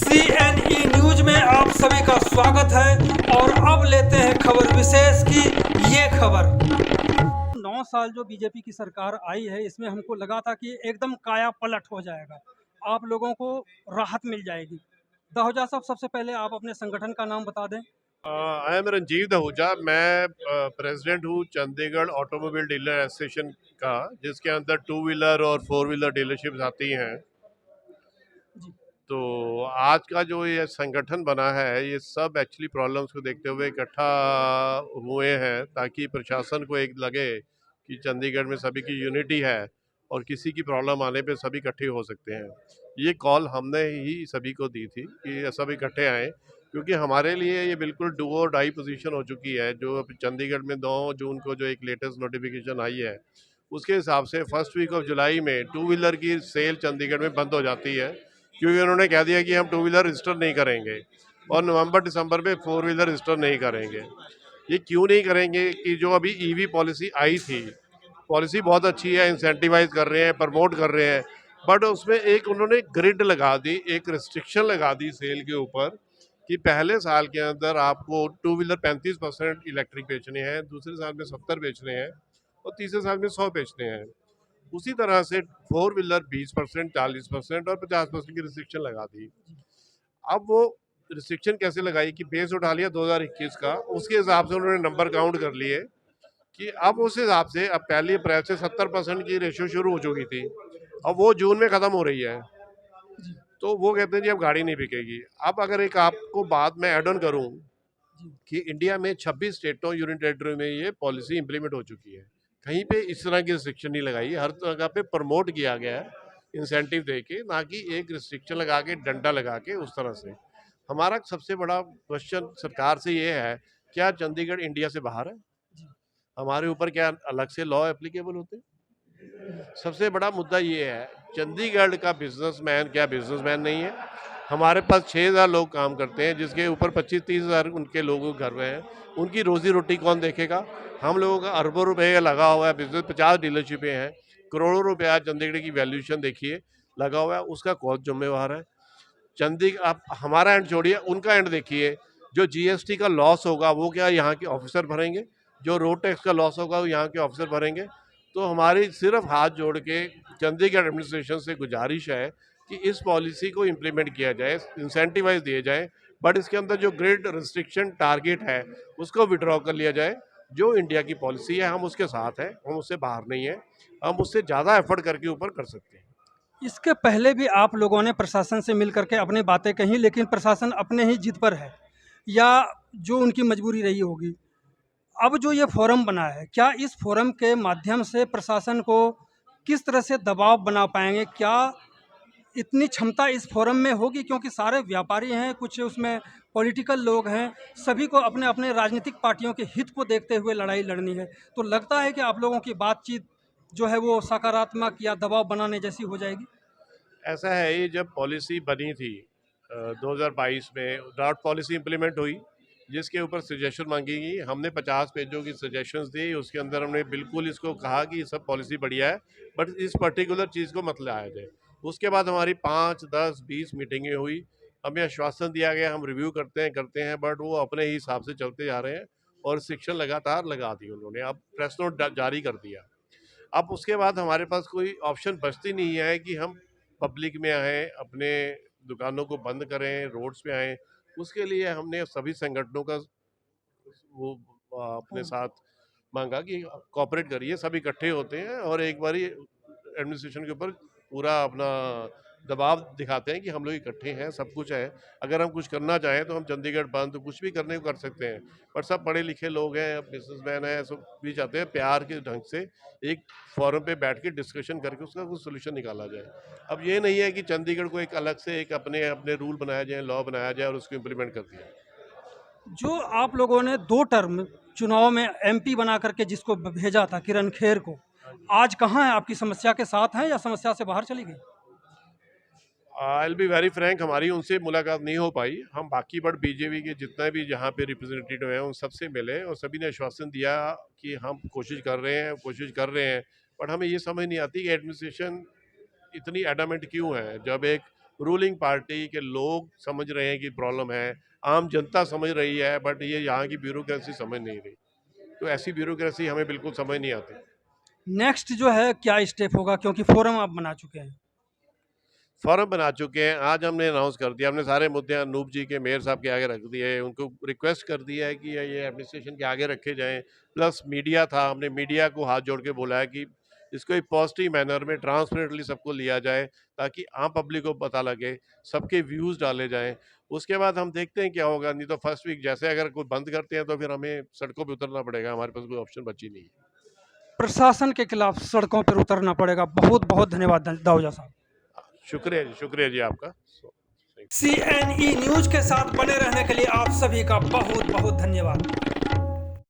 CNE news में आप सभी का स्वागत है और अब लेते हैं खबर विशेष की ये खबर। 9 साल जो बीजेपी की सरकार आई है, इसमें हमको लगा था कि एकदम काया पलट हो जाएगा, आप लोगों को राहत मिल जाएगी। दहोजा साहब, सबसे पहले आप अपने संगठन का नाम बता दें। I am Ranjeev Dahuja. मैं प्रेसिडेंट हूँ चंडीगढ़ ऑटोमोबाइल डीलर एसोसिएशन का, जिसके अंदर 2 व्हीलर और 4 व्हीलर डीलरशिप्स आती हैं। जी। तो आज का जो ये संगठन बना है, ये सब एक्चुअली प्रॉब्लम्स को देखते हुए इकट्ठा हुए हैं, ताकि प्रशासन को एक लगे कि चंडीगढ़ में सभी की यूनिटी है और किसी की प्रॉब्लम आने पे सभी इकट्ठे हो सकते हैं। ये कॉल हमने ही सभी को दी थी कि सब इकट्ठे आएँ, क्योंकि हमारे लिए ये बिल्कुल डू और डाई पोजीशन हो चुकी है। जो अभी चंडीगढ़ में 9 जून को जो एक लेटेस्ट नोटिफिकेशन आई है, उसके हिसाब से फर्स्ट वीक ऑफ जुलाई में 2 व्हीलर की सेल चंडीगढ़ में बंद हो जाती है, क्योंकि उन्होंने कह दिया कि हम 2 व्हीलर रजिस्टर नहीं करेंगे और नवंबर दिसंबर में 4 व्हीलर रजिस्टर नहीं करेंगे। ये क्यों नहीं करेंगे कि जो अभी ईवी पॉलिसी आई थी, पॉलिसी बहुत अच्छी है, इंसेंटिवाइज कर रहे हैं, प्रमोट कर रहे हैं, बट उसमें एक उन्होंने ग्रिड लगा दी, एक रिस्ट्रिक्शन लगा दी सेल के ऊपर कि पहले साल के अंदर आपको 2 व्हीलर 35% इलेक्ट्रिक बेचने हैं, दूसरे साल में 70 बेचने हैं और तीसरे साल में 100 बेचने हैं। उसी तरह से 4 व्हीलर 20%, 40% और 50% की रिस्ट्रिक्शन लगा दी। अब वो रिस्ट्रिक्शन कैसे लगाई कि बेस उठा लिया 2021 का, उसके हिसाब से उन्होंने नंबर काउंट कर लिए कि अब उस हिसाब से अब 1 अप्रैल से 70% की रेशियो शुरू हो चुकी थी, अब वो जून में ख़त्म हो रही है। तो वो कहते हैं जी अब गाड़ी नहीं बिकेगी। अब अगर एक आपको बात मैं ऐड ऑन करूँ कि इंडिया में 26 स्टेटों यूनियन टेरिटरी में ये पॉलिसी इंप्लीमेंट हो चुकी है, कहीं पे इस तरह की रिस्ट्रिक्शन नहीं लगाई, हर जगह पे प्रमोट किया गया है इंसेंटिव दे के, ना कि एक रिस्ट्रिक्शन लगा के, डंडा लगा के उस तरह से। हमारा सबसे बड़ा क्वेश्चन सरकार से ये है, क्या चंडीगढ़ इंडिया से बाहर है? हमारे ऊपर क्या अलग से लॉ एप्लीकेबल होते हैं? सबसे बड़ा मुद्दा ये है, चंडीगढ़ का बिजनेसमैन क्या बिजनेसमैन नहीं है? हमारे पास 6,000 लोग काम करते हैं, जिसके ऊपर 25-30 हज़ार उनके लोगों के घर में हैं। उनकी रोजी रोटी कौन देखेगा? हम लोगों का अरबों रुपए लगा हुआ है बिजनेस, 50 डीलरशिपें हैं, करोड़ों रुपया चंडीगढ़ की वैल्यूएशन देखिए लगा हुआ है, उसका कौन जिम्मेवार है? चंडीगढ़, आप हमारा एंड छोड़िए, उनका एंड देखिए। जो जीएसटी का लॉस होगा वो क्या यहाँ के ऑफिसर भरेंगे? जो रोड टैक्स का लॉस होगा वो यहाँ के ऑफिसर भरेंगे? तो हमारी सिर्फ हाथ जोड़ के चंडीगढ़ एडमिनिस्ट्रेशन से गुजारिश है कि इस पॉलिसी को इम्प्लीमेंट किया जाए, इंसेंटिवाइज दिए जाए, बट इसके अंदर जो ग्रिड रिस्ट्रिक्शन टारगेट है उसको विड्रॉ कर लिया जाए। जो इंडिया की पॉलिसी है हम उसके साथ हैं, हम उससे बाहर नहीं है, हम उससे ज़्यादा एफर्ट करके ऊपर कर सकते हैं। इसके पहले भी आप लोगों ने प्रशासन से मिल करके अपनी बातें कही, लेकिन प्रशासन अपने ही जिद पर है या जो उनकी मजबूरी रही होगी। अब जो ये फोरम बना है, क्या इस फोरम के माध्यम से प्रशासन को किस तरह से दबाव बना पाएंगे? क्या इतनी क्षमता इस फोरम में होगी? क्योंकि सारे व्यापारी हैं, कुछ उसमें पॉलिटिकल लोग हैं, सभी को अपने अपने राजनीतिक पार्टियों के हित को देखते हुए लड़ाई लड़नी है। तो लगता है कि आप लोगों की बातचीत जो है वो सकारात्मक या दबाव बनाने जैसी हो जाएगी। ऐसा है, ये जब पॉलिसी बनी थी 2022 में ड्राफ्ट पॉलिसी इंप्लीमेंट हुई, जिसके ऊपर सजेशन मांगी गई, हमने 50 पेजों की सजेशंस दी। उसके अंदर हमने बिल्कुल इसको कहा कि सब पॉलिसी बढ़िया है, बट इस पर्टिकुलर चीज़ को मत लाया जाए। उसके बाद हमारी 5, 10, 20 मीटिंगें हुई, हमें आश्वासन दिया गया हम रिव्यू करते हैं, बट वो अपने ही हिसाब से चलते जा रहे हैं और शिक्षण लगातार लगा दी उन्होंने। अब प्रेस नोट जारी कर दिया। अब उसके बाद हमारे पास कोई ऑप्शन बचती नहीं है कि हम पब्लिक में आएँ, अपने दुकानों को बंद करें, रोड्स पे आएँ। उसके लिए हमने सभी संगठनों का वो अपने साथ माँगा कि कोऑपरेट करिए, सब इकट्ठे होते हैं और एक बारी एडमिनिस्ट्रेशन के ऊपर पूरा अपना दबाव दिखाते हैं कि हम लोग इकट्ठे हैं, सब कुछ है। अगर हम कुछ करना चाहें तो हम चंडीगढ़ बंद कुछ भी करने को कर सकते हैं। पर सब पढ़े लिखे लोग हैं, बिज़नेसमैन हैं, सब भी चाहते हैं प्यार के ढंग से एक फोरम पे बैठ के डिस्कशन करके उसका कुछ सॉल्यूशन निकाला जाए। अब ये नहीं है कि चंडीगढ़ को एक अलग से एक अपने अपने रूल बनाया जाए, लॉ बनाया जाए और उसको इम्प्लीमेंट कर दिया। जो आप लोगों ने 2 टर्म चुनाव में एमपी बना करके जिसको भेजा था, किरण खेर को, आज कहाँ है? आपकी समस्या के साथ हैं या समस्या से बाहर चली गई? I will be very Frank, हमारी उनसे मुलाकात नहीं हो पाई। हम बाकी बट बीजेपी के जितना भी जहाँ पे रिप्रेजेंटेटिव हैं उन सबसे मिले और सभी ने आश्वासन दिया कि हम कोशिश कर रहे हैं, बट हमें ये समझ नहीं आती कि एडमिनिस्ट्रेशन इतनी एडामेंट क्यों है। जब एक रूलिंग पार्टी के लोग समझ रहे हैं कि प्रॉब्लम है, आम जनता समझ रही है, बट ये यहाँ की ब्यूरोक्रेसी समझ नहीं रही। तो ऐसी ब्यूरोक्रेसी हमें बिल्कुल समझ नहीं आती। नेक्स्ट जो है क्या स्टेप होगा, क्योंकि फोरम आप बना चुके हैं? फॉर्म बना चुके हैं, आज हमने अनाउंस कर दिया, हमने सारे मुद्दे अनूप जी के मेयर साहब के आगे रख दिए, उनको रिक्वेस्ट कर दिया है कि ये एडमिनिस्ट्रेशन के आगे रखे जाएं। प्लस मीडिया था, हमने मीडिया को हाथ जोड़ के बोला है कि इसको एक पॉजिटिव मैनर में ट्रांसपेरेंटली सबको लिया जाए, ताकि आम पब्लिक को पता लगे, सबके व्यूज़ डाले जाएं। उसके बाद हम देखते हैं क्या होगा, नहीं तो फर्स्ट वीक जैसे अगर कोई बंद करते हैं तो फिर हमें सड़कों पर उतरना पड़ेगा, हमारे पास कोई ऑप्शन बची नहीं है। प्रशासन के खिलाफ सड़कों पर उतरना पड़ेगा। बहुत बहुत धन्यवाद दाऊजा साहब। शुक्रिया जी आपका। CNE न्यूज के साथ बने रहने के लिए आप सभी का बहुत बहुत धन्यवाद।